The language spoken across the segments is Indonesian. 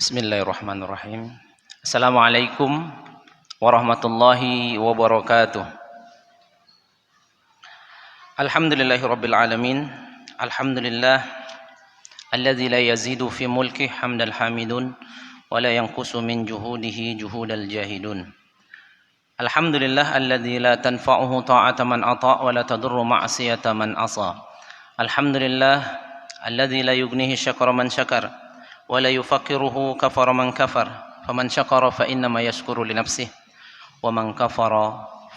Bismillahirrahmanirrahim. Assalamualaikum warahmatullahi wabarakatuh. Alhamdulillahirabbil alamin. Alhamdulillah alladzi la yazidu fi mulki hamdal hamidun wa la yanqusu min juhudihi juhudal jahidun. Alhamdulillah alladzi la tanfa'uhu ta'ata man ata' wa la tadurru ma'siyata man asa. Alhamdulillah alladzi la yughnihi syakra man syakar ولا يفكره كفر من كفر فمن شكر فإنما يشكر لنفسه ومن كفر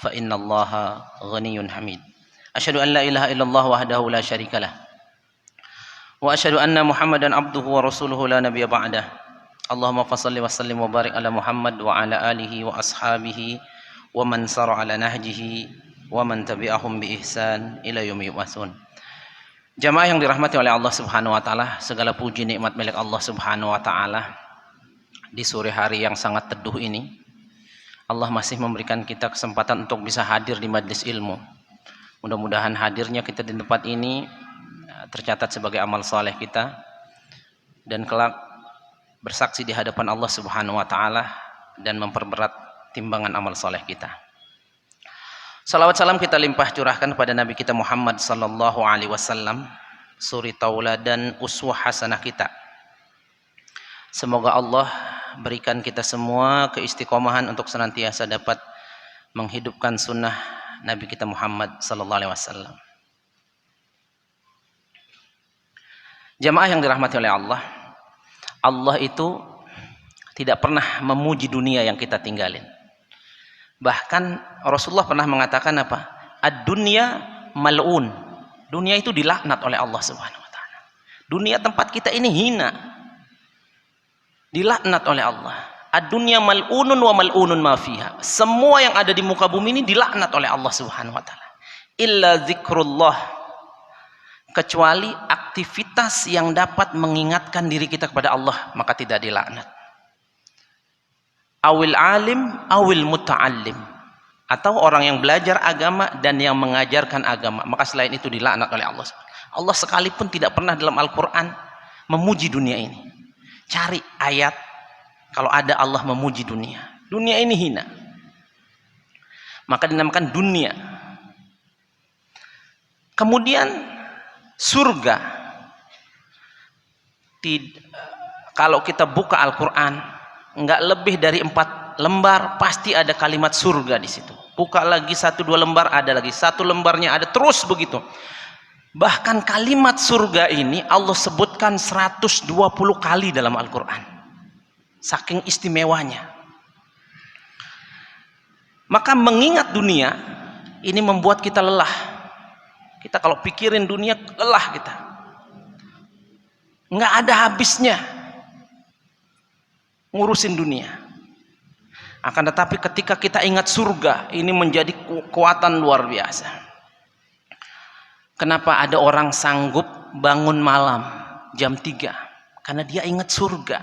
فإن الله غني حميد أشهد أن لا إله إلا الله وحده لا شريك له وأشهد أن محمدا عبده ورسوله لا نبي بعده اللهم فصل وسلم وبارك على محمد وعلى آله وأصحابه ومن سار على نهجه ومن تبعهم بإحسان إلى يوم يبعثون. Jamaah yang dirahmati oleh Allah Subhanahu wa taala, segala puji nikmat milik Allah Subhanahu wa taala. Di sore hari yang sangat teduh ini, Allah masih memberikan kita kesempatan untuk bisa hadir di majlis ilmu. Mudah-mudahan hadirnya kita di tempat ini tercatat sebagai amal saleh kita dan kelak bersaksi di hadapan Allah Subhanahu wa taala dan memperberat timbangan amal saleh kita. Salawat salam kita limpah curahkan kepada Nabi kita Muhammad sallallahu alaihi wasallam, suri tauladan uswah hasanah kita. Semoga Allah berikan kita semua keistiqomahan untuk senantiasa dapat menghidupkan sunnah Nabi kita Muhammad sallallahu alaihi wasallam. Jamaah yang dirahmati oleh Allah, Allah itu tidak pernah memuji dunia yang kita tinggalin. Bahkan Rasulullah pernah mengatakan apa? Ad-dunya mal'un. Dunia itu dilaknat oleh Allah Subhanahu wa taala. Dunia tempat kita ini hina. Dilaknat oleh Allah. Ad-dunya mal'unun wa mal'unun ma fiha. Semua yang ada di muka bumi ini dilaknat oleh Allah Subhanahu wa taala. Illa zikrullah. Kecuali aktivitas yang dapat mengingatkan diri kita kepada Allah, maka tidak dilaknat. Awil alim, awil muta'allim, atau orang yang belajar agama dan yang mengajarkan agama, maka selain itu dilaknat oleh Allah. Allah sekalipun tidak pernah dalam Al-Quran memuji dunia ini. Cari ayat kalau ada Allah memuji dunia. Dunia ini hina, maka dinamakan dunia. Kemudian surga, kalau kita buka Al-Quran, enggak lebih dari 4 lembar pasti ada kalimat surga di situ. Buka lagi 1-2 lembar, ada lagi 1 lembarnya ada, terus begitu. Bahkan kalimat surga ini Allah sebutkan 120 kali dalam Al-Quran. Saking istimewanya. Maka mengingat dunia ini membuat kita lelah. Kita kalau pikirin dunia lelah kita. Enggak ada habisnya ngurusin dunia. Akan tetapi ketika kita ingat surga, ini menjadi kekuatan luar biasa. Kenapa ada orang sanggup bangun malam jam 3? Karena dia ingat surga.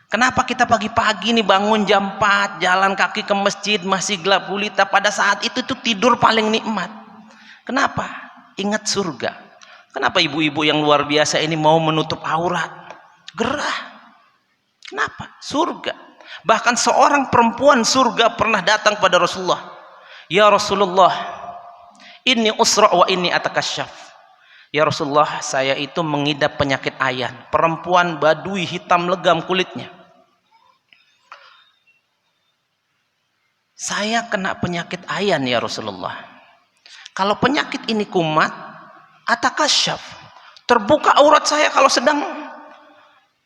Kenapa kita pagi-pagi nih bangun jam 4, jalan kaki ke masjid, masih gelap gulita, pada saat itu tuh tidur paling nikmat. Kenapa? Ingat surga. Kenapa ibu-ibu yang luar biasa ini mau menutup aurat? Gerah. Kenapa? Surga. Bahkan seorang perempuan surga pernah datang pada Rasulullah. Ya Rasulullah, inni usra' wa inni atakasyaf. Ya Rasulullah, saya itu mengidap penyakit ayan. Perempuan badui hitam legam kulitnya. Saya kena penyakit ayan ya Rasulullah. Kalau penyakit ini kumat, atakasyaf. Terbuka aurat saya kalau sedang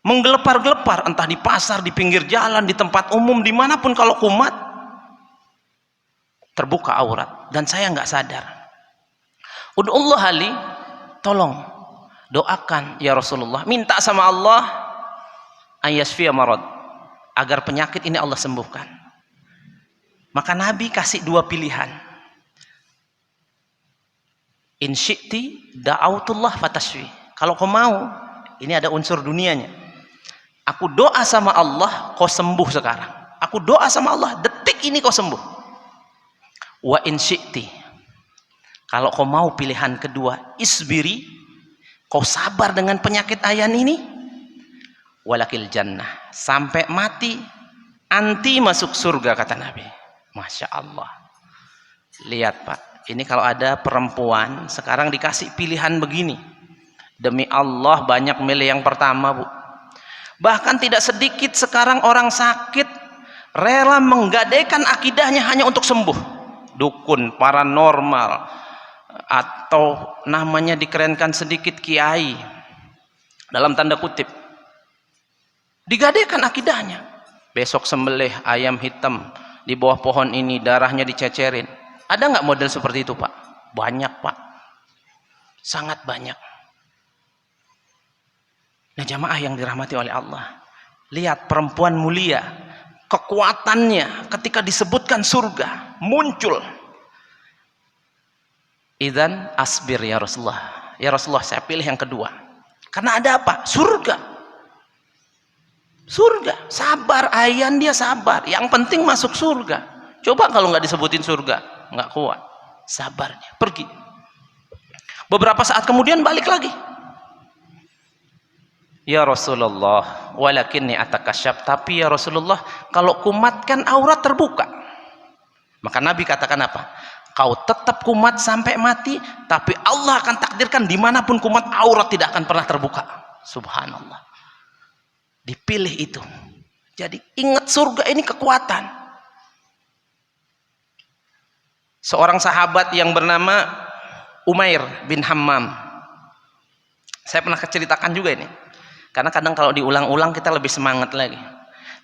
menggelepar-gelepar, entah di pasar, di pinggir jalan, di tempat umum, dimanapun. Kalau kumat terbuka aurat dan saya nggak sadar. Ud'ullah ali, tolong doakan ya Rasulullah, minta sama Allah ayasfiya marad, agar penyakit ini Allah sembuhkan. Maka Nabi kasih 2 pilihan. In syi'ti da'autullah fatashfi. Kalau kau mau, ini ada unsur dunianya. Aku doa sama Allah, kau sembuh sekarang. Aku doa sama Allah, detik ini kau sembuh. Wa in syi'ti, kalau kau mau pilihan kedua, isbiri, kau sabar dengan penyakit ayan ini. walakil jannah. Sampai mati anti masuk surga, kata Nabi. Masya Allah. Lihat Pak, ini kalau ada perempuan sekarang dikasih pilihan begini, demi Allah banyak milih yang pertama Bu. Bahkan tidak sedikit sekarang orang sakit rela menggadaikan akidahnya hanya untuk sembuh. Dukun, paranormal, atau namanya dikerenkan sedikit kiai, dalam tanda kutip, digadaikan akidahnya. Besok sembelih ayam hitam di bawah pohon ini, darahnya dicecerin. Ada nggak model seperti itu Pak? Banyak Pak, sangat banyak. Nah jamaah yang dirahmati oleh Allah, lihat perempuan mulia, kekuatannya ketika disebutkan surga muncul. Idzan asbir ya Rasulullah. Ya Rasulullah, saya pilih yang kedua. Karena ada apa? Surga. Surga, sabar, ayan dia sabar. Yang penting masuk surga. Coba kalau nggak disebutin surga, nggak kuat. Sabarnya, pergi. Beberapa saat kemudian balik lagi. Ya Rasulullah, walakinni atakasyaf. Tapi ya Rasulullah, kalau kumat kan aurat terbuka. Maka Nabi katakan apa? Kau tetap kumat sampai mati, tapi Allah akan takdirkan dimanapun kumat, aurat tidak akan pernah terbuka. Subhanallah. Dipilih itu. Jadi ingat, surga ini kekuatan. Seorang sahabat yang bernama Umair bin Hammam, saya pernah ceritakan juga ini, karena kadang kalau diulang-ulang kita lebih semangat lagi.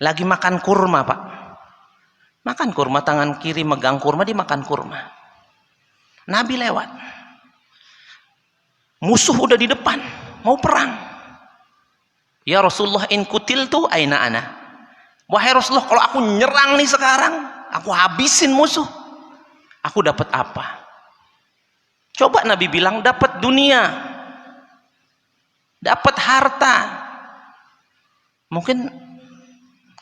Lagi makan kurma Pak, makan kurma, tangan kiri megang kurma, dimakan kurma. Nabi lewat, musuh udah di depan, mau perang. Ya Rasulullah, in kutiltu aina ana. Wahai Rasulullah, kalau aku nyerang nih sekarang, aku habisin musuh, aku dapat apa? Coba Nabi bilang, dapat dunia, dapat harta. Mungkin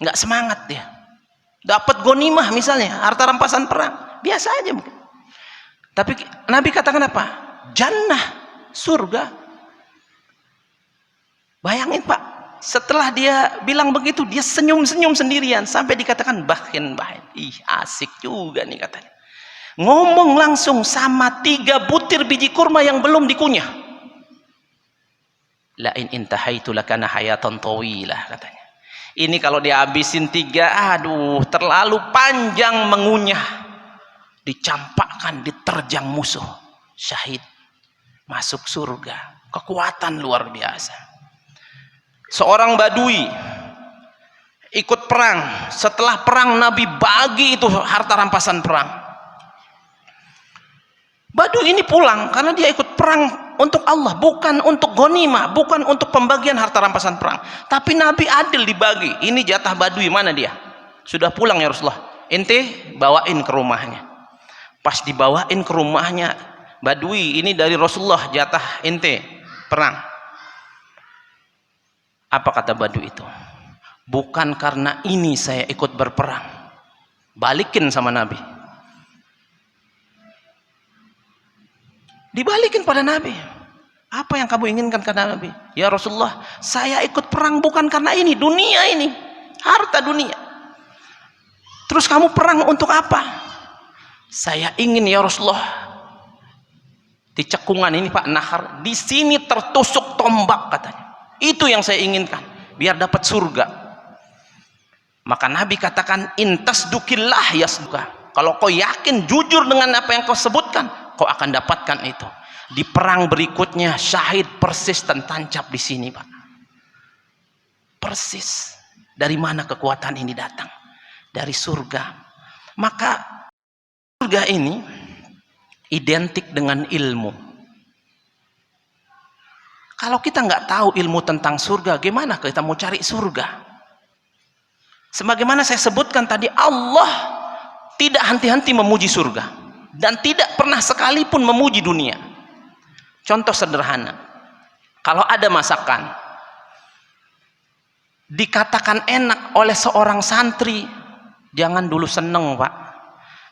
nggak semangat dia. Dapat gonimah misalnya, harta rampasan perang, biasa aja mungkin. Tapi Nabi katakan apa? Jannah, surga. Bayangin Pak, setelah dia bilang begitu, dia senyum-senyum sendirian sampai dikatakan bahin. Ih, asik juga nih katanya. Ngomong langsung sama 3 butir biji kurma yang belum dikunyah. La in intahaitu lakana hayatan tawilah katanya. Ini kalau dihabisin 3, aduh, terlalu panjang mengunyah. Dicampakkan, diterjang musuh, syahid, masuk surga. Kekuatan luar biasa. Seorang badui ikut perang. Setelah perang Nabi bagi itu harta rampasan perang. Badui ini pulang karena dia ikut perang untuk Allah, bukan untuk ghanimah, bukan untuk pembagian harta rampasan perang. Tapi Nabi adil dibagi. Ini jatah badui, mana dia? Sudah pulang ya Rasulullah. Ente bawain ke rumahnya. Pas dibawain ke rumahnya, badui, ini dari Rasulullah, jatah ente perang. Apa kata badui itu? Bukan karena ini saya ikut berperang. Balikin sama Nabi. Dibalikin pada Nabi. Apa yang kamu inginkan kata Nabi? Ya Rasulullah, saya ikut perang bukan karena ini, dunia ini, harta dunia. Terus kamu perang untuk apa? Saya ingin ya Rasulullah, di cekungan ini Pak Nahar, di sini tertusuk tombak katanya. Itu yang saya inginkan, biar dapat surga. Maka Nabi katakan, intas dukillah yasduka. Kalau kau yakin jujur dengan apa yang kau sebutkan, kau akan dapatkan itu. Di perang berikutnya syahid persis dan tancap di sini Pak. Persis. Dari mana kekuatan ini datang? Dari surga. Maka surga ini identik dengan ilmu. Kalau kita nggak tahu ilmu tentang surga, gimana kita mau cari surga? Sebagaimana saya sebutkan tadi, Allah tidak henti-henti memuji surga dan tidak pernah sekalipun memuji dunia. Contoh sederhana, kalau ada masakan dikatakan enak oleh seorang santri, jangan dulu seneng Pak.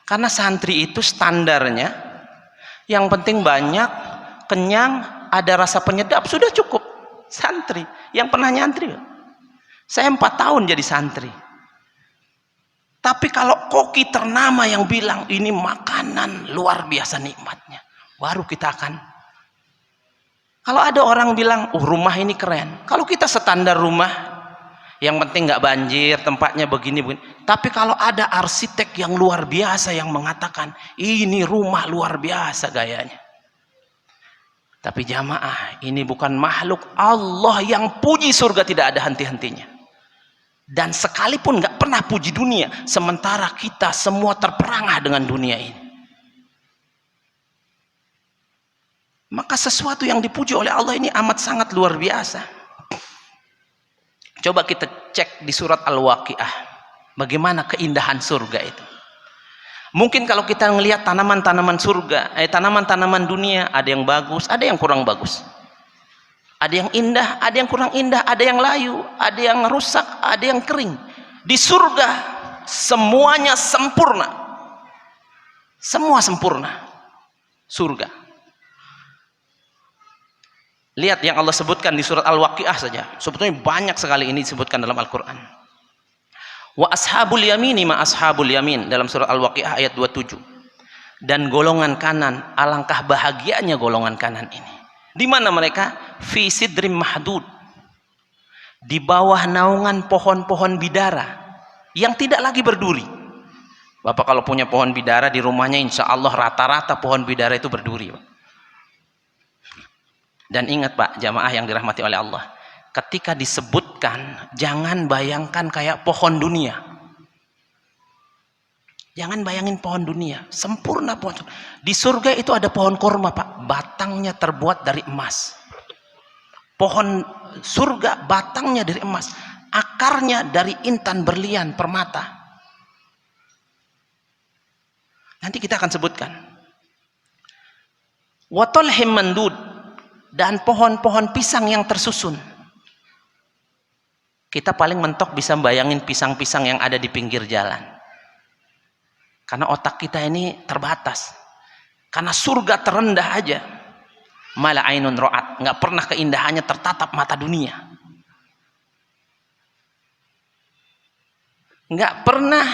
Karena santri itu standarnya yang penting banyak, kenyang, ada rasa penyedap, sudah cukup. Santri yang pernah nyantri, Saya 4 tahun jadi santri. Tapi kalau koki ternama yang bilang ini makanan luar biasa nikmatnya, baru kita akan. Kalau ada orang bilang, rumah ini keren. Kalau kita standar rumah, yang penting nggak banjir, tempatnya begini. Tapi kalau ada arsitek yang luar biasa yang mengatakan ini rumah luar biasa gayanya. Tapi jamaah, ini bukan makhluk Allah yang puji surga tidak ada henti-hentinya. Dan sekalipun nggak pernah puji dunia, sementara kita semua terperangah dengan dunia ini. Maka sesuatu yang dipuji oleh Allah ini amat sangat luar biasa. Coba kita cek di surat Al-Waqiah, bagaimana keindahan surga itu. Mungkin kalau kita melihat tanaman-tanaman surga, tanaman-tanaman dunia, ada yang bagus, ada yang kurang bagus. Ada yang indah, ada yang kurang indah, ada yang layu, ada yang rusak, ada yang kering. Di surga semuanya sempurna. Semua sempurna. Surga. Lihat yang Allah sebutkan di surat Al-Waqiah saja. Sebetulnya banyak sekali ini disebutkan dalam Al-Qur'an. Wa ashabul yamini ma ashabul yamin dalam surat Al-Waqiah ayat 27. Dan golongan kanan, alangkah bahagianya golongan kanan ini. Di mana mereka? Fi sidrim mahdud. Di bawah naungan pohon-pohon bidara yang tidak lagi berduri. Bapak kalau punya pohon bidara di rumahnya, insya Allah rata-rata pohon bidara itu berduri, Pak. Dan ingat Pak, jamaah yang dirahmati oleh Allah, ketika disebutkan, jangan bayangkan kayak pohon dunia. Jangan bayangin pohon dunia, sempurna pohon. Di surga itu ada pohon kurma Pak, batangnya terbuat dari emas. Pohon surga batangnya dari emas, akarnya dari intan berlian permata. Nanti kita akan sebutkan. Wa talhim mandud, dan pohon-pohon pisang yang tersusun. Kita paling mentok bisa bayangin pisang-pisang yang ada di pinggir jalan. Karena otak kita ini terbatas. Karena surga terendah aja. Mala ainun ro'at. Nggak pernah keindahannya tertatap mata dunia. Nggak pernah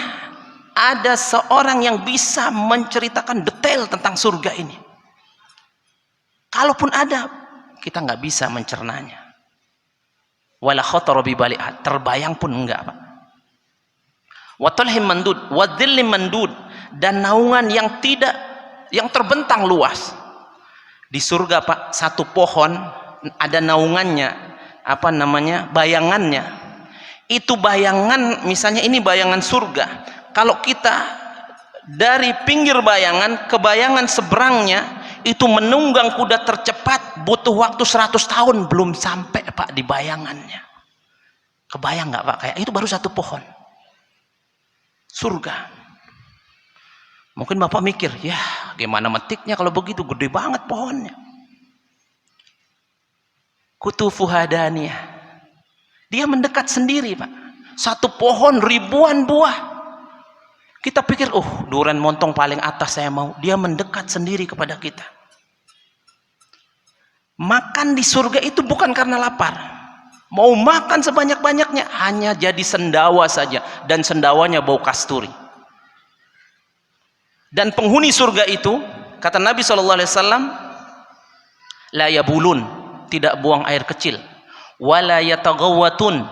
ada seorang yang bisa menceritakan detail tentang surga ini. Kalaupun ada, kita nggak bisa mencernanya. Wala khatara bi bali'at. Terbayang pun enggak, Pak. Wa talhim mandud, wa dhillim mandud, dan naungan yang terbentang luas. Di surga Pak, satu pohon ada naungannya, bayangannya. Itu bayangan, misalnya ini bayangan surga. Kalau kita dari pinggir bayangan ke bayangan seberangnya, itu menunggang kuda tercepat butuh waktu 100 tahun belum sampai Pak di bayangannya. Kebayang nggak Pak? Kayak itu baru satu pohon. Surga. Mungkin Bapak mikir, ya gimana metiknya kalau begitu, gede banget pohonnya. Kutufuha daniyah. Dia mendekat sendiri Pak. Satu pohon ribuan buah. Kita pikir, durian montong paling atas saya mau. Dia mendekat sendiri kepada kita. Makan di surga itu bukan karena lapar. Mau makan sebanyak-banyaknya, hanya jadi sendawa saja. Dan sendawanya bau kasturi. Dan penghuni surga itu, kata Nabi SAW, la yabulun, tidak buang air kecil. Wala yataghawwatun,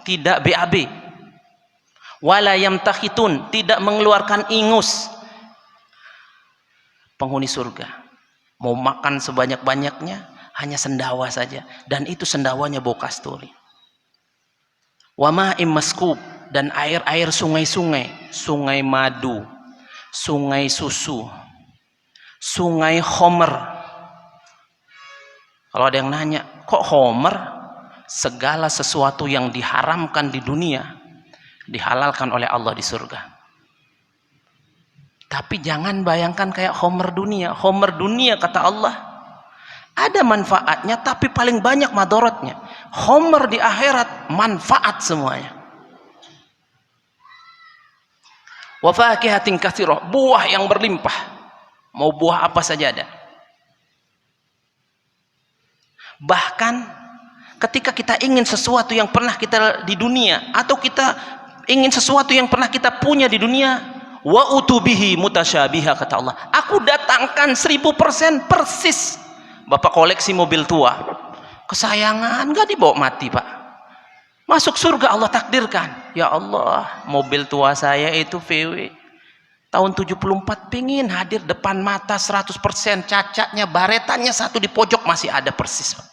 tidak BAB. Wala yamtakhitun, tidak mengeluarkan ingus. Penghuni surga mau makan sebanyak-banyaknya, hanya sendawa saja, dan itu sendawanya bau kasturi. Wa ma'im maskub, dan air-air sungai-sungai, sungai madu, sungai susu, sungai khomer. Kalau ada yang nanya, kok khomer? Segala sesuatu yang diharamkan di dunia dihalalkan oleh Allah di surga. Tapi jangan bayangkan kayak khomer dunia. Khomer dunia kata Allah ada manfaatnya, tapi paling banyak madorotnya. Khomer di akhirat manfaat semuanya. Wa fakihatin katsirah, buah yang berlimpah. Mau buah apa saja ada. Bahkan Ketika kita ingin sesuatu yang pernah kita di dunia, atau kita ingin sesuatu yang pernah kita punya di dunia, wa utubihi mutasyabiha, kata Allah, aku datangkan 1000% persis. Bapak koleksi mobil tua, kesayangan, nggak dibawa mati Pak, masuk surga Allah takdirkan. Ya Allah, mobil tua saya itu VW tahun 74, pingin hadir depan mata 100%, cacatnya, baretannya satu di pojok masih ada persis Pak.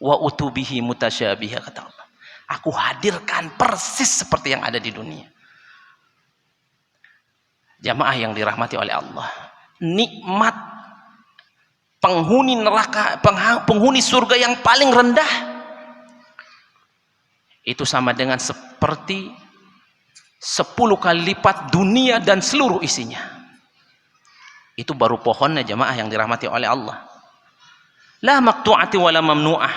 Wa utubihi mutasyabiha, kata Allah, aku hadirkan persis seperti yang ada di dunia. Jamaah yang dirahmati oleh Allah, nikmat penghuni neraka, penghuni surga yang paling rendah itu sama dengan seperti 10 kali lipat dunia dan seluruh isinya. Itu baru pohonnya jamaah yang dirahmati oleh Allah. La maqtu'ati wala mamnu'ah.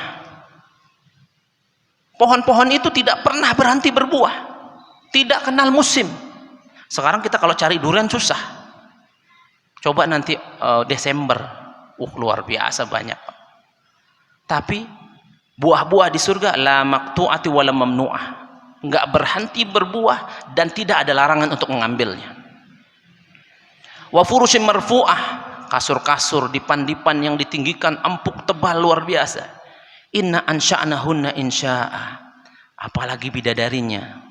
Pohon-pohon itu tidak pernah berhenti berbuah, tidak kenal musim. Sekarang kita kalau cari durian susah. Coba nanti Desember, luar biasa banyak. Tapi buah-buah di surga la maqtu'ati wala mamnu'ah, enggak berhenti berbuah dan tidak ada larangan untuk mengambilnya. Wa furusyim marfu'ah, kasur-kasur dipan-dipan yang ditinggikan, empuk tebal luar biasa. Inna ansha'nahunna insya'a, apalagi bidadarinya.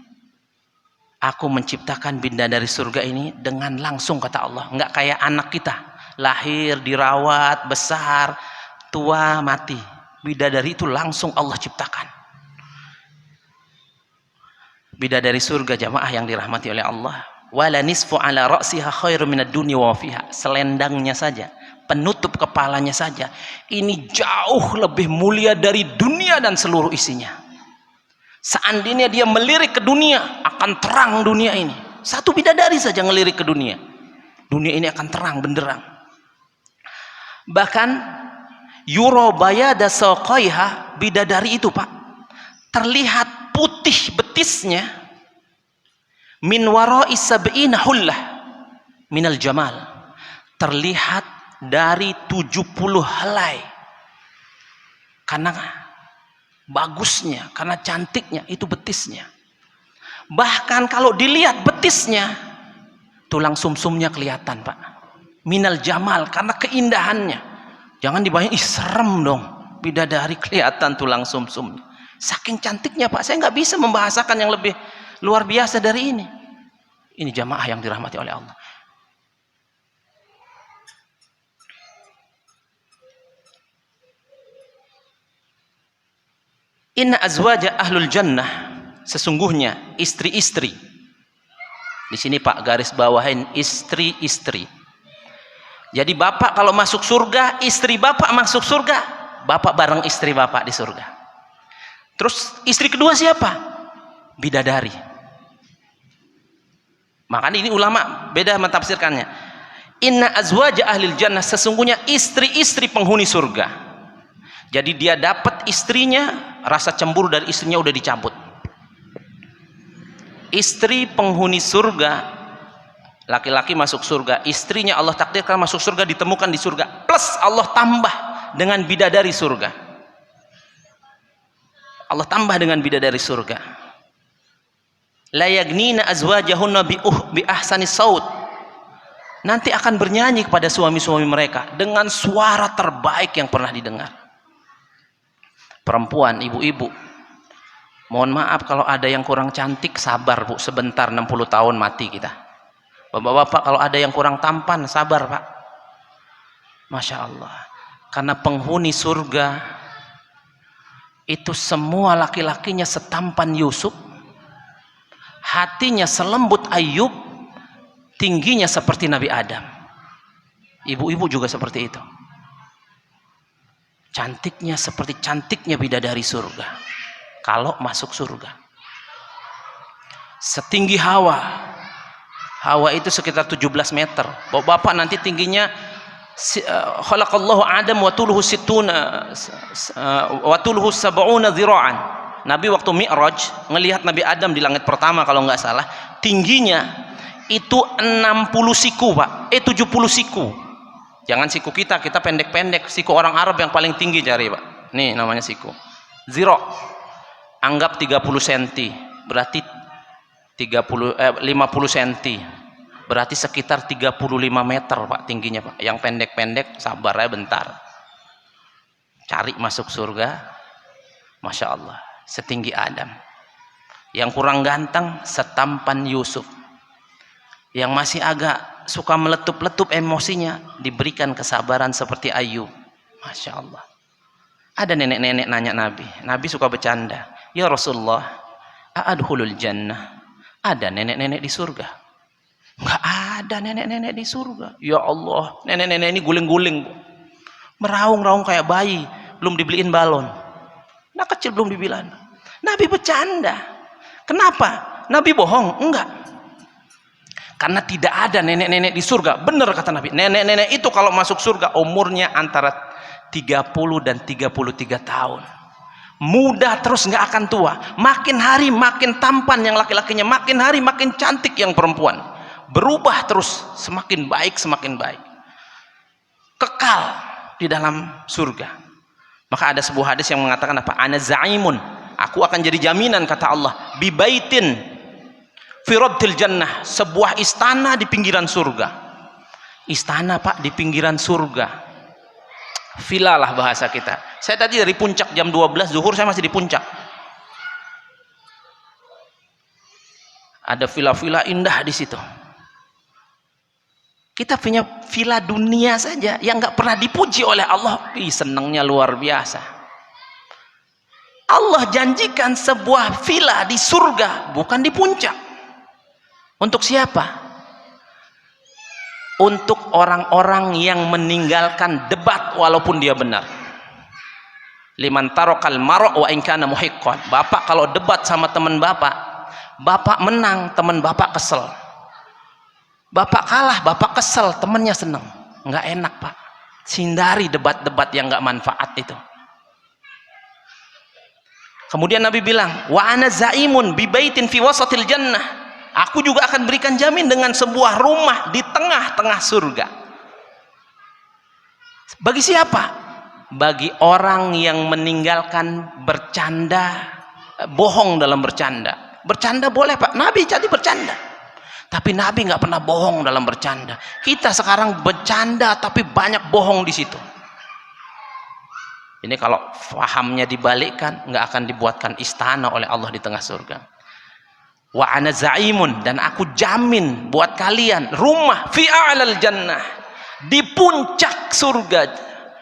Aku menciptakan bidadari surga ini dengan langsung, kata Allah, enggak kayak anak kita, lahir, dirawat, besar, tua, mati. Bidadari itu langsung Allah ciptakan. Bidadari surga jamaah yang dirahmati oleh Allah, wala nisfu ala ra'siha khairu minad dunya wa fiha, selendangnya saja, penutup kepalanya saja, ini jauh lebih mulia dari dunia dan seluruh isinya. Seandainya dia melirik ke dunia, akan terang dunia ini. Satu bidadari saja ngelirik ke dunia, dunia ini akan terang benderang. Bahkan yuro bayada saqaiha, bidadari itu Pak, terlihat putih betisnya, min wara'i sab'ina hullah minal jamal, terlihat dari 70 helai, karena bagusnya, karena cantiknya itu betisnya. Bahkan kalau dilihat betisnya, tulang sumsumnya kelihatan Pak, minal jamal, karena keindahannya. Jangan dibayang, ih serem dong, bidadari kelihatan tulang sumsumnya, saking cantiknya Pak. Saya nggak bisa membahasakan yang lebih luar biasa dari ini. Ini jamaah yang dirahmati oleh Allah. Inna azwaja ahlul jannah, sesungguhnya istri-istri. Di sini Pak garis bawahin istri-istri. Jadi bapak kalau masuk surga, istri bapak masuk surga, bapak bareng istri bapak di surga. Terus istri kedua siapa? Bidadari. Makanya ini ulama beda mentafsirkannya. Inna azwaja ahlil jannah, sesungguhnya istri-istri penghuni surga. Jadi dia dapat istrinya, rasa cemburu dari istrinya udah dicabut. Istri penghuni surga, laki-laki masuk surga, istrinya Allah takdirkan masuk surga, ditemukan di surga, plus Allah tambah dengan bidadari surga. Allah tambah dengan bidadari surga. La yagnina azwajahunna bi ahsani saut, nanti akan bernyanyi kepada suami-suami mereka dengan suara terbaik yang pernah didengar. Perempuan, ibu-ibu, mohon maaf kalau ada yang kurang cantik, sabar Bu, sebentar, 60 tahun mati kita. Bapak-bapak kalau ada yang kurang tampan, sabar Pak. Masya Allah, karena penghuni surga itu semua laki-lakinya setampan Yusuf, hatinya selembut Ayub, tingginya seperti Nabi Adam. Ibu-ibu juga seperti itu, cantiknya seperti cantiknya bidadari surga kalau masuk surga. Setinggi Hawa, Hawa itu sekitar 17 meter. Bapak nanti tingginya, khalaqallahu Adam wa tuluhu sittuna wa tuluhu sab'una dhira'an. Nabi waktu Mi'raj ngelihat Nabi Adam di langit pertama kalau nggak salah, tingginya itu 60 siku Pak, 70 siku. Jangan siku kita pendek-pendek, siku orang Arab yang paling tinggi cari Pak. Nih namanya siku. Zero. Anggap 30 cm, berarti 50 cm. Berarti sekitar 35 meter Pak tingginya Pak. Yang pendek-pendek sabar ya bentar. Cari masuk surga. Masya Allah, setinggi Adam. Yang kurang ganteng setampan Yusuf. Yang masih agak suka meletup-letup emosinya diberikan kesabaran seperti Ayub. Masya Allah. Ada nenek-nenek nanya Nabi. Nabi suka bercanda. Ya Rasulullah, a'adkhulul jannah. Ada nenek-nenek di surga? Enggak ada nenek-nenek di surga. Ya Allah, nenek-nenek ini guling-guling, meraung-raung kayak bayi belum dibeliin balon. Nah kecil belum dibilang. Nabi bercanda. Kenapa? Nabi bohong? Enggak. Karena tidak ada nenek-nenek di surga. Benar kata Nabi. Nenek-nenek itu kalau masuk surga umurnya antara 30 dan 33 tahun. Muda terus nggak akan tua. Makin hari makin tampan yang laki-lakinya, makin hari makin cantik yang perempuan. Berubah terus, semakin baik semakin baik. Kekal di dalam surga. Maka ada sebuah hadis yang mengatakan apa? Ana zaimun. Aku akan jadi jaminan kata Allah. Bi baitin fi rabdil jannah, sebuah istana di pinggiran surga. Istana Pak di pinggiran surga. Villa lah bahasa kita. Saya tadi dari puncak jam 12 zuhur, saya masih di puncak. Ada villa-villa indah di situ. Kita punya villa dunia saja yang nggak pernah dipuji oleh Allah. Ih, senangnya luar biasa. Allah janjikan sebuah villa di surga, bukan di puncak. Untuk siapa? Untuk orang-orang yang meninggalkan debat walaupun dia benar. Liman tarokal marok wa in kana muhiqqan. Bapak kalau debat sama teman bapak, bapak menang, teman bapak kesel. Bapak kalah, bapak kesel, temannya senang. Nggak enak Pak. Hindari debat-debat yang nggak manfaat itu. Kemudian Nabi bilang, wa ana zaimun bi baitin fi wasatil jannah. Aku juga akan berikan jamin dengan sebuah rumah di tengah-tengah surga. Bagi siapa? Bagi orang yang meninggalkan bercanda, bohong dalam bercanda. Bercanda boleh Pak, Nabi jadi bercanda. Tapi Nabi nggak pernah bohong dalam bercanda. Kita sekarang bercanda tapi banyak bohong di situ. Ini kalau fahamnya dibalikkan, nggak akan dibuatkan istana oleh Allah di tengah surga. Wa ana zaimun, dan aku jamin buat kalian rumah fi a'lal jannah, di puncak surga,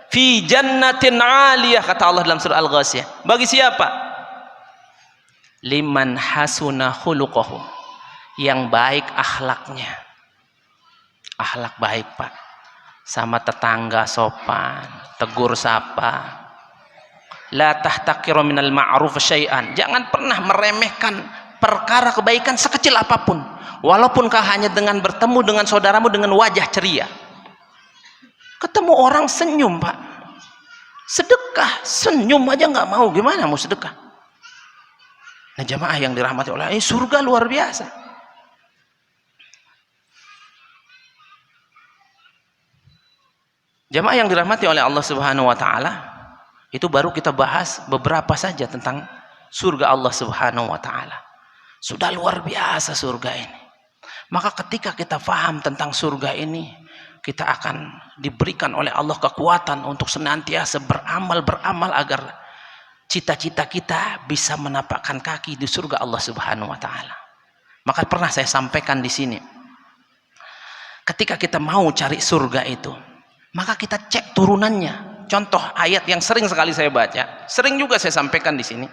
fi jannatin 'aliyah kata Allah dalam surah Al-Ghasyiyah. Bagi siapa? Liman hasuna khuluquhu, yang baik akhlaknya. Akhlak baik Pak, sama tetangga sopan, tegur sapa. La tahtaqiru minal ma'ruf syai'an, jangan pernah meremehkan perkara kebaikan sekecil apapun, walaupunkah hanya dengan bertemu dengan saudaramu dengan wajah ceria. Ketemu orang senyum Pak, sedekah, senyum aja nggak mau, gimana mau sedekah? Nah jamaah yang dirahmati oleh Allah, surga luar biasa. Jamaah yang dirahmati oleh Allah Subhanahu wa taala, itu baru kita bahas beberapa saja tentang surga Allah Subhanahu wa taala. Sudah luar biasa surga ini. Maka ketika kita faham tentang surga ini, kita akan diberikan oleh Allah kekuatan untuk senantiasa beramal agar cita-cita kita bisa menapakkan kaki di surga Allah Subhanahu wa taala. Maka pernah saya sampaikan di sini, ketika kita mau cari surga itu, maka kita cek turunannya. Contoh ayat yang sering sekali saya baca, sering juga saya sampaikan di sini.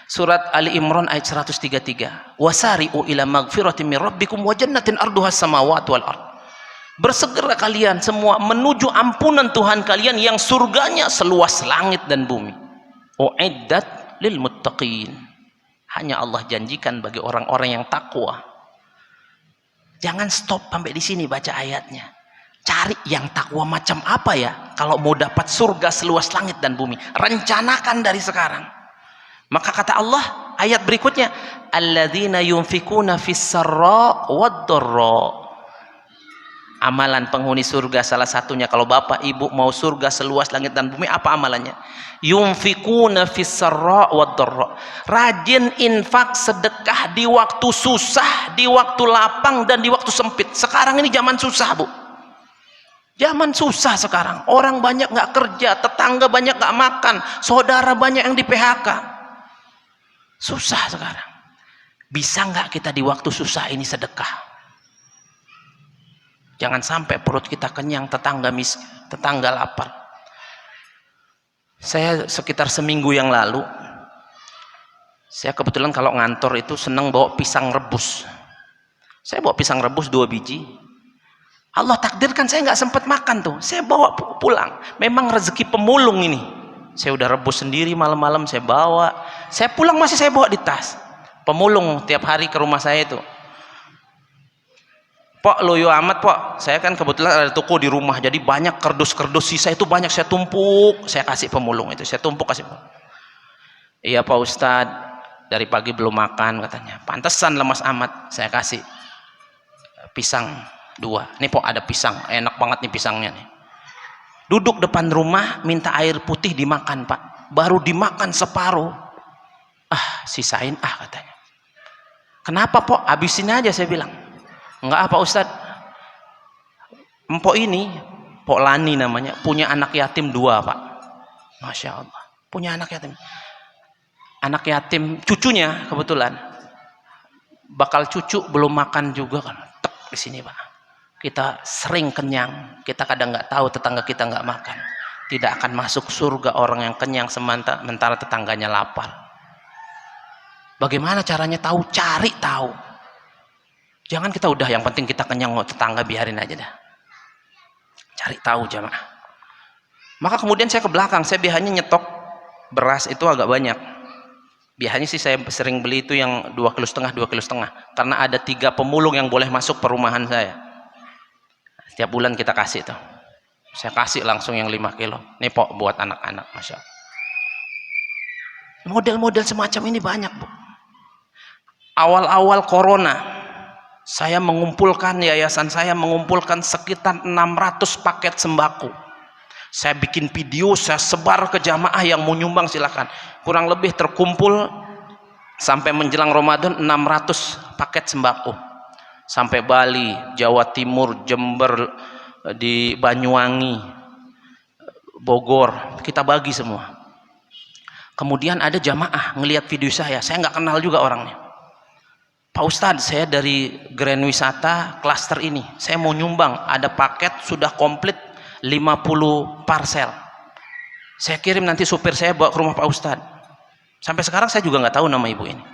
Surat Ali Imran ayat 133. Wasari'u ila magfiratin min rabbikum wa jannatin arduhas samawati wal ard. Bersegera kalian semua menuju ampunan Tuhan kalian yang surganya seluas langit dan bumi. Uiddat lil muttaqin. Hanya Allah janjikan bagi orang-orang yang takwa. Jangan stop sampai di sini baca ayatnya. Cari yang takwa macam apa ya kalau mau dapat surga seluas langit dan bumi. Rencanakan dari sekarang. Maka kata Allah ayat berikutnya, alladzina yunfikuna fis sarra wad dharra. Amalan penghuni surga salah satunya, kalau bapak ibu mau surga seluas langit dan bumi, apa amalannya? Yunfikuna fis sarra wad dharra. Rajin infak sedekah di waktu susah, di waktu lapang dan di waktu sempit. Sekarang ini zaman susah, Bu. Zaman susah sekarang. Orang banyak nggak kerja, tetangga banyak nggak makan, saudara banyak yang di PHK. Susah sekarang. Bisa nggak kita di waktu susah ini sedekah? Jangan sampai perut kita kenyang, tetangga miskin, tetangga lapar. Saya sekitar seminggu yang lalu, saya kebetulan kalau ngantor itu seneng bawa pisang rebus. Saya bawa pisang rebus 2 biji. Allah takdirkan saya nggak sempat makan tuh. Saya bawa pulang. Memang rezeki pemulung ini. Saya udah rebus sendiri malam-malam, saya bawa. Saya pulang masih saya bawa di tas. Pemulung tiap hari ke rumah saya itu. Pok, loyo amat pok, saya kan kebetulan ada toko di rumah, jadi banyak kardus-kardus sisa itu banyak, saya tumpuk, saya kasih pemulung itu, saya tumpuk kasih. Iya Pak Ustadz, dari pagi belum makan katanya, pantesan lemas amat. Saya kasih pisang 2, nih pok ada pisang, enak banget nih pisangnya nih. Duduk depan rumah minta air putih dimakan Pak, baru dimakan separuh, sisain katanya. Kenapa pok, habisin aja saya bilang. Enggak apa Ustadz, empok ini Pok Lani namanya, punya anak yatim 2 Pak. Masya Allah, punya anak yatim cucunya kebetulan, bakal cucu belum makan juga kan, tek di sini Pak. Kita sering kenyang, kita kadang nggak tahu tetangga kita nggak makan. Tidak akan masuk surga orang yang kenyang sementara tetangganya lapar. Bagaimana caranya tahu? Cari tahu. Jangan kita udah yang penting kita kenyang, mau tetangga biarin aja dah. Cari tahu jamaah. Maka kemudian saya ke belakang, saya biasanya nyetok beras itu agak banyak. Biasanya sih saya sering beli itu yang 2,5 kg, karena ada 3 pemulung yang boleh masuk perumahan saya. Setiap bulan kita kasih tuh. Saya kasih langsung yang 5 kilo. Nih Pok buat anak-anak, Masya Allah. Model-model semacam ini banyak Bu. Awal-awal corona, saya mengumpulkan, yayasan saya mengumpulkan sekitar 600 paket sembako. Saya bikin video, saya sebar ke jamaah yang mau nyumbang silakan. Kurang lebih terkumpul sampai menjelang Ramadan 600 paket sembako. Sampai Bali, Jawa Timur, Jember, di Banyuwangi, Bogor, kita bagi semua. Kemudian ada jamaah ngelihat video saya nggak kenal juga orangnya. Pak Ustadz, saya dari Grand Wisata Klaster ini, saya mau nyumbang, ada paket sudah komplit 50 parcel. Saya kirim nanti supir saya bawa ke rumah Pak Ustadz. Sampai sekarang saya juga nggak tahu nama ibu ini.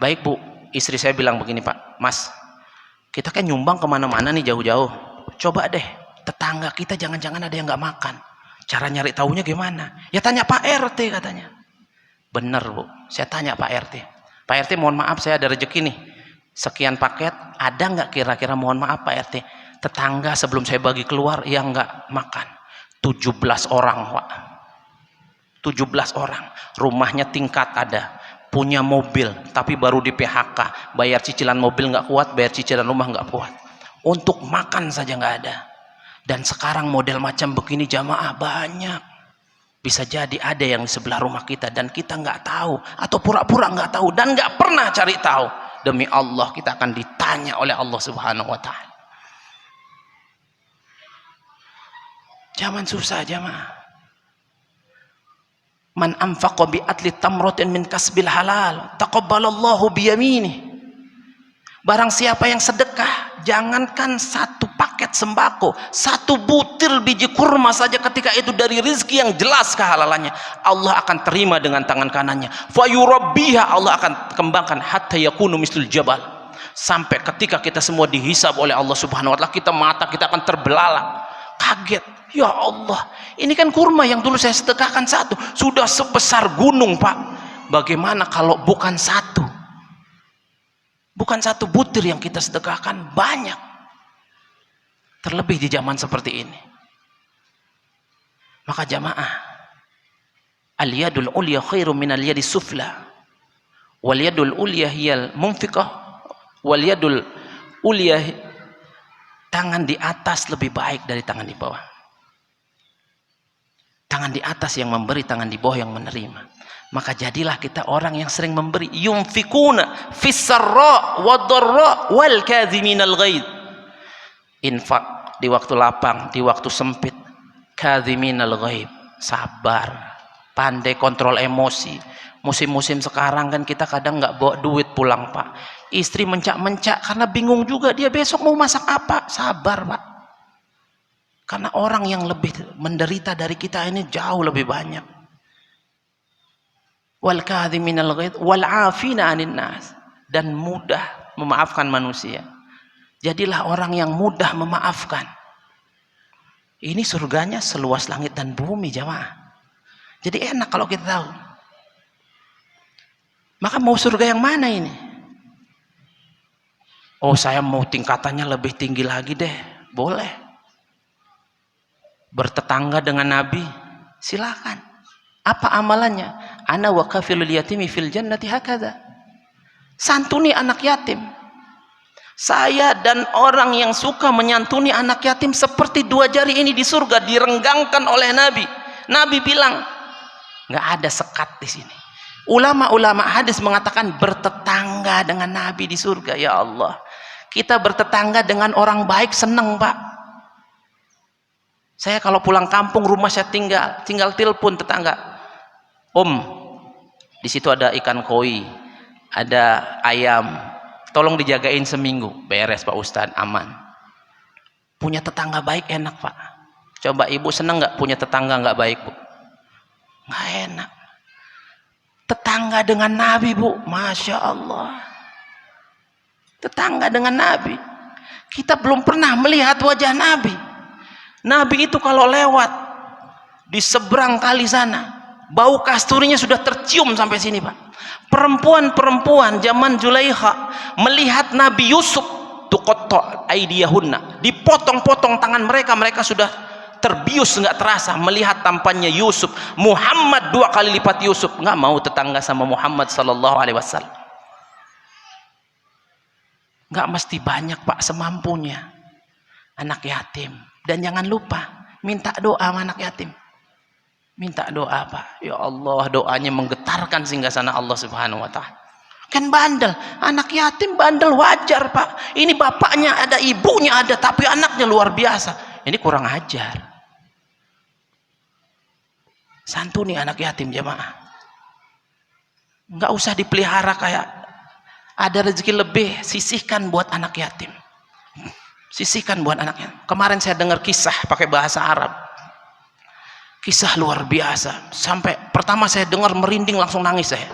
Baik Bu, istri saya bilang begini Pak, Mas, kita kan nyumbang kemana-mana nih jauh-jauh. Coba deh, tetangga kita jangan-jangan ada yang nggak makan. Cara nyari tahunya gimana? Ya tanya Pak RT katanya. Bener Bu, saya tanya Pak RT. Pak RT mohon maaf saya ada rezeki nih sekian paket, ada nggak kira-kira, mohon maaf Pak RT, tetangga sebelum saya bagi keluar yang nggak makan? 17 orang Pak, 17 orang, rumahnya tingkat ada, punya mobil tapi baru di PHK, bayar cicilan mobil nggak kuat, bayar cicilan rumah nggak kuat, untuk makan saja nggak ada. Dan sekarang model macam begini jamaah banyak. Bisa jadi ada yang di sebelah rumah kita dan kita nggak tahu, atau pura-pura nggak tahu dan nggak pernah cari tahu. Demi Allah kita akan ditanya oleh Allah Subhanahu wa Ta'ala. Zaman susah jamaah. Man anfaqa bi atli tamratin min kasbil halal taqabbalallahu bi yaminih. Barang siapa yang sedekah, jangankan 1 paket sembako, 1 butir biji kurma saja ketika itu dari rezeki yang jelas kehalalannya, Allah akan terima dengan tangan kanannya. Fayurabbiha, Allah akan kembangkan hatta yakunu mislul jabal. Sampai ketika kita semua dihisab oleh Allah Subhanahu wa Ta'ala, mata kita akan terbelalak, kaget. Ya Allah, ini kan kurma yang dulu saya sedekahkan 1 sudah sebesar gunung Pak. Bagaimana kalau bukan 1? Bukan 1 butir yang kita sedekahkan, banyak. Terlebih di zaman seperti ini. Maka jamaah, al-yadul ulya khairum minal yadis sufla. Wal yadul ulya hiyal munfiqah wal yadul ulya Tangan di atas lebih baik dari tangan di bawah. Tangan di atas yang memberi, tangan di bawah yang menerima. Maka jadilah kita orang yang sering memberi. Yunfikuna fis-sarra wad-dharra wal kadhiminal ghaidh. Infak di waktu lapang, di waktu sempit. Kadhiminal ghaidh, sabar, pandai kontrol emosi. Musim-musim sekarang kan kita kadang nggak bawa duit pulang, Pak. Istri mencak-mencak karena bingung juga dia besok mau masak apa. Sabar, Pak. Karena orang yang lebih menderita dari kita ini jauh lebih banyak. Wal kadhiminal ghaidh wal 'afina 'anil nas, dan mudah memaafkan manusia. Jadilah orang yang mudah memaafkan. Ini surganya seluas langit dan bumi, jamaah. Jadi enak kalau kita tahu. Maka mau surga yang mana ini? Oh, saya mau tingkatannya lebih tinggi lagi deh. Boleh. Bertetangga dengan Nabi, silakan. Apa amalannya? Ana wa kafilul yatimi fil jannati hakadha. Santuni anak yatim. Saya dan orang yang suka menyantuni anak yatim seperti dua jari ini di surga, direnggangkan oleh Nabi. Nabi bilang, nggak ada sekat di sini. Ulama-ulama hadis mengatakan bertetangga dengan Nabi di surga. Ya Allah, kita bertetangga dengan orang baik seneng, Pak. Saya kalau pulang kampung, rumah saya tinggal telepon tetangga. Om, di situ ada ikan koi, ada ayam, tolong dijagain seminggu. Beres Pak Ustadz, aman. Punya tetangga baik enak, Pak. Coba ibu seneng nggak punya tetangga nggak baik, Bu? Nggak enak. Tetangga dengan Nabi, Bu, Masya Allah. Tetangga dengan Nabi. Kita belum pernah melihat wajah Nabi. Nabi itu kalau lewat di seberang kali sana, bau kasturinya sudah tercium sampai sini, Pak. Perempuan-perempuan zaman Zulaikha melihat Nabi Yusuf, tuqatta aydiyahunna, dipotong-potong tangan mereka, mereka sudah terbius nggak terasa melihat tampannya Yusuf. Muhammad 2 kali lipat Yusuf, nggak mau tetangga sama Muhammad sallallahu alaihi wasallam. Nggak mesti banyak, Pak, semampunya. Anak yatim. Dan jangan lupa minta doa sama anak yatim. Minta doa, Pak. Ya Allah, doanya menggetarkan singgasana Allah Subhanahu wa taala. Kan bandel, anak yatim bandel wajar, Pak. Ini bapaknya ada, ibunya ada, tapi anaknya luar biasa. Ini kurang ajar. Santuni anak yatim, jamaah. Nggak usah dipelihara, kayak ada rezeki lebih, sisihkan buat anak yatim. Sisihkan buat anaknya. Kemarin saya dengar kisah pakai bahasa Arab. Kisah luar biasa. Sampai pertama saya dengar merinding, langsung nangis saya.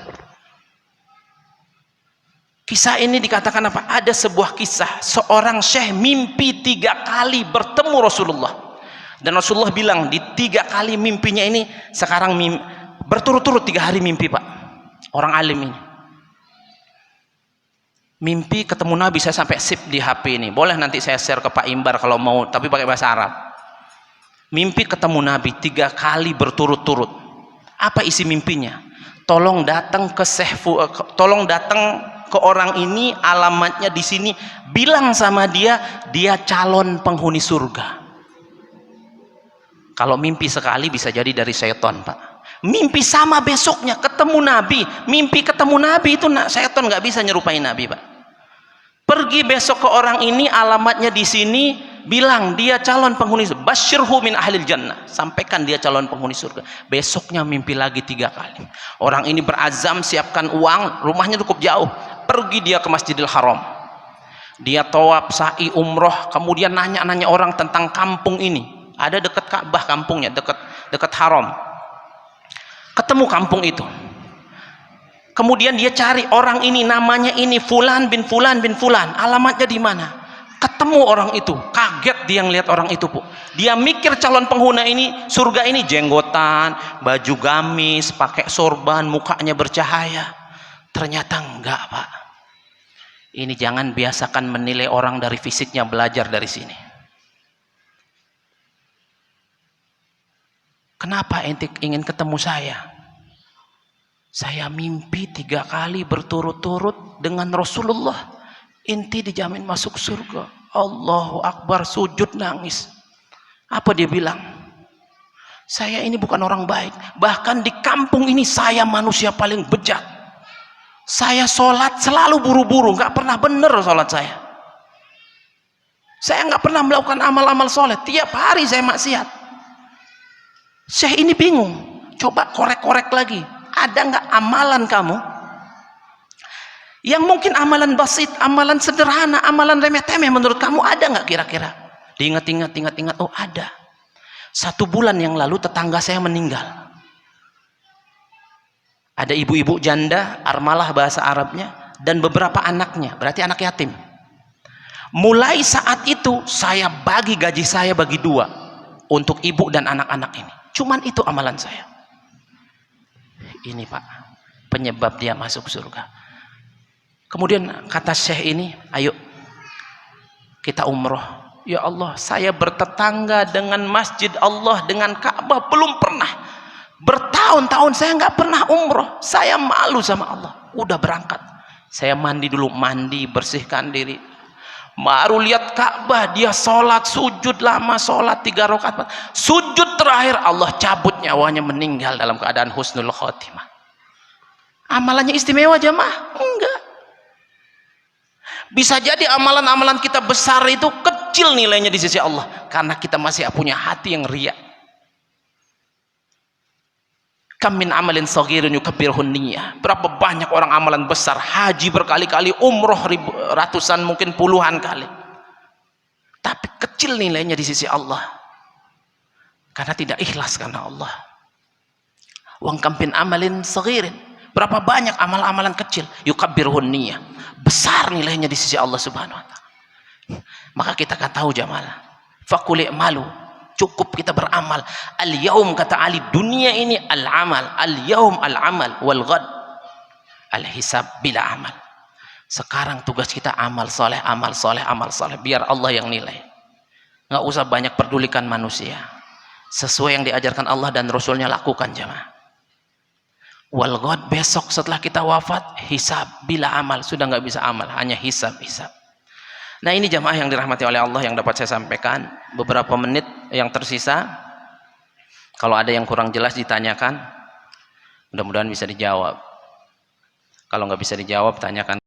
Kisah ini dikatakan apa? Ada sebuah kisah, seorang syekh mimpi 3 kali bertemu Rasulullah. Dan Rasulullah bilang di 3 kali mimpinya ini, sekarang berturut-turut 3 hari mimpi, Pak. Orang alim ini. Mimpi ketemu Nabi, saya sampai sip di HP ini. Boleh nanti saya share ke Pak Imbar kalau mau, tapi pakai bahasa Arab. Mimpi ketemu Nabi 3 kali berturut-turut. Apa isi mimpinya? Tolong datang ke tolong datang ke orang ini, alamatnya di sini. Bilang sama dia, dia calon penghuni surga. Kalau mimpi sekali bisa jadi dari setan, Pak. Mimpi sama besoknya ketemu Nabi. Mimpi ketemu Nabi itu setan nggak bisa nyerupai Nabi, Pak. Pergi besok ke orang ini, alamatnya di sini. Bilang dia calon penghuni surga. Basyirhu min ahlil jannah. Sampaikan dia calon penghuni surga. Besoknya mimpi lagi 3 kali. Orang ini berazam, siapkan uang, rumahnya cukup jauh. Pergi dia ke Masjidil Haram. Dia tawaf, sa'i, umroh, kemudian nanya-nanya orang tentang kampung ini. Ada dekat Ka'bah kampungnya, dekat Haram. Ketemu kampung itu. Kemudian dia cari orang ini, namanya ini Fulan bin Fulan bin Fulan. Alamatnya di mana? Ketemu orang itu, kaget dia ngelihat orang itu, Bu. Dia mikir calon penghuni ini, surga ini jenggotan, baju gamis, pakai sorban, mukanya bercahaya. Ternyata enggak, Pak. Ini jangan biasakan menilai orang dari fisiknya, belajar dari sini. Kenapa ente ingin ketemu saya? Saya mimpi 3 kali berturut-turut dengan Rasulullah. Inti dijamin masuk surga. Allahu Akbar, sujud nangis. Apa dia bilang? Saya ini bukan orang baik, bahkan di kampung ini saya manusia paling bejat. Saya sholat selalu buru-buru, nggak pernah bener sholat saya. Saya nggak pernah melakukan amal-amal soleh, tiap hari saya maksiat. Syekh ini bingung, coba korek-korek lagi, ada nggak amalan kamu yang mungkin amalan basit, amalan sederhana, amalan remeh-temeh, menurut kamu ada nggak kira-kira? Diingat-ingat, oh ada. 1 bulan yang lalu tetangga saya meninggal. Ada ibu-ibu janda, armalah bahasa Arabnya, dan beberapa anaknya, berarti anak yatim. Mulai saat itu saya bagi gaji saya bagi 2 untuk ibu dan anak-anak ini. Cuman itu amalan saya. Ini Pak, penyebab dia masuk surga. Kemudian kata Syekh ini, ayo kita umroh. Ya Allah, saya bertetangga dengan masjid Allah, dengan Ka'bah, belum pernah. Bertahun-tahun saya nggak pernah umroh. Saya malu sama Allah. Udah berangkat, saya mandi dulu, bersihkan diri. Baru lihat Ka'bah, dia sholat, sujud lama, sholat 3 rakaat. Sujud terakhir, Allah cabut nyawanya, meninggal dalam keadaan husnul khotimah. Amalannya istimewa jamaah? Enggak. Bisa jadi amalan-amalan kita besar itu kecil nilainya di sisi Allah, karena kita masih punya hati yang riya. Kam min amalin shaghirin yukabbirhun niyyah. Berapa banyak orang amalan besar, haji berkali-kali, umroh ratusan, mungkin puluhan kali, tapi kecil nilainya di sisi Allah karena tidak ikhlas karena Allah. Wa kam min amalin shaghirin, berapa banyak amal-amalan kecil, yukabbirhun niyyah, besar nilainya di sisi Allah Subhanahu wa taala. Maka kita akan tahu jamaah, faqul i'malu, cukup kita beramal. Al-yaum, kata Ali, dunia ini al-amal, al-yaum al-amal, wal ghad al-hisab bila amal. Sekarang tugas kita amal soleh, amal soleh, amal soleh, biar Allah yang nilai. Nggak usah banyak pedulikan manusia, sesuai yang diajarkan Allah dan Rasulnya lakukan jamaah. Wal ghad, besok setelah kita wafat, hisab bila amal, sudah nggak bisa amal, hanya hisab. Nah ini jamaah yang dirahmati oleh Allah yang dapat saya sampaikan. Beberapa menit yang tersisa, kalau ada yang kurang jelas ditanyakan, mudah-mudahan bisa dijawab. Kalau nggak bisa dijawab, tanyakan.